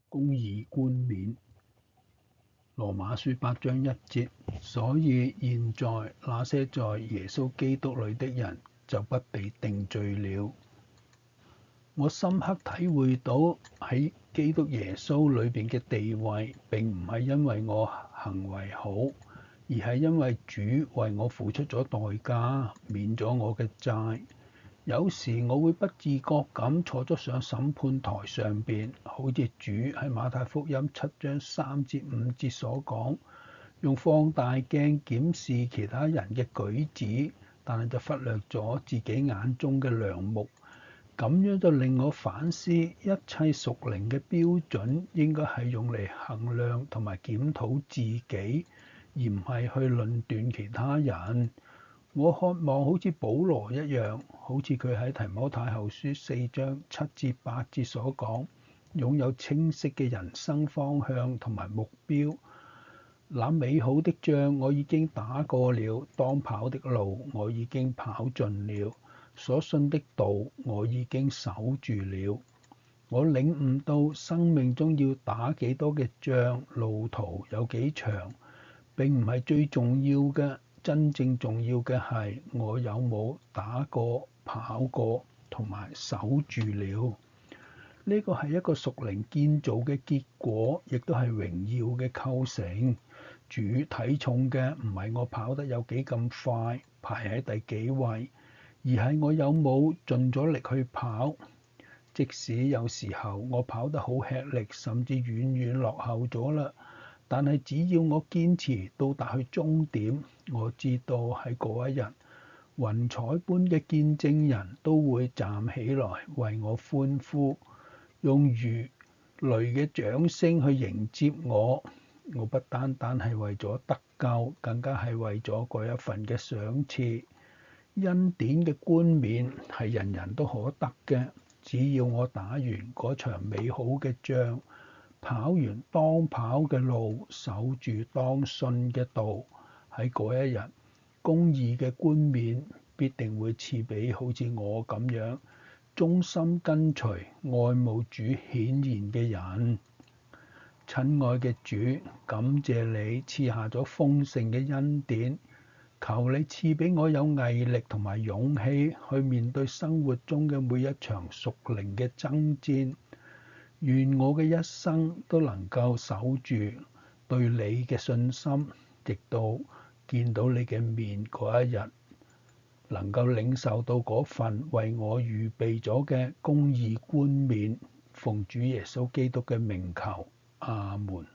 公義冠冕。羅馬書8章1節，所以現在那些在耶穌基督裏的人就不被定罪了。我深刻體會到喺基督耶穌裏邊嘅地位，並唔係因為我行為好，而係因為主為我付出咗代價，免咗我嘅債。有時我會不自覺咁坐咗上審判台上邊，好似主喺馬太福音7章3至5節所講，用放大鏡檢視其他人嘅舉止，但係就忽略咗自己眼中嘅梁木。咁樣就令我反思，一切屬靈嘅標準應該係用嚟衡量同埋檢討自己，而唔係去論斷其他人。我渴望好似保羅一樣，好似佢喺提摩太後書4章7至8節所講，擁有清晰嘅人生方向同埋目標。那美好的仗我已經打過了，當跑的路我已經跑盡了，所信的道我已經守住了。我領悟到生命中要打幾多嘅仗，路途有幾長，並唔係最重要嘅。真正重要嘅係我有冇打過、跑過同埋守住了。呢個係一個屬靈建造嘅結果，亦都係榮耀嘅構成。主睇重嘅唔係我跑得有幾咁快，排喺第幾位，而係我有冇盡咗力去跑。即使有時候我跑得好吃力，甚至遠遠落後咗啦，但係只要我堅持到達去終點，我知道喺嗰一日，雲彩般嘅見證人都會站起來為我歡呼，用如雷嘅掌聲去迎接我。我不單單係為咗得救，更加係為咗嗰一份嘅賞賜。恩典嘅冠冕係人人都可得嘅，只要我打完嗰場美好嘅仗，跑完當跑嘅路，守住當信嘅道，喺嗰一日，公義嘅冠冕必定會賜俾好似我咁樣忠心跟隨、愛慕主顯現嘅人。親愛嘅主，感謝你賜下咗豐盛嘅恩典，求你賜俾我有毅力同埋勇氣去面對生活中嘅每一場屬靈嘅爭戰。願我嘅一生都能夠守住對你嘅信心，直到見到你嘅面嗰一日，能夠領受到嗰份為我預備咗嘅公義冠冕。奉主耶穌基督嘅名求，阿門。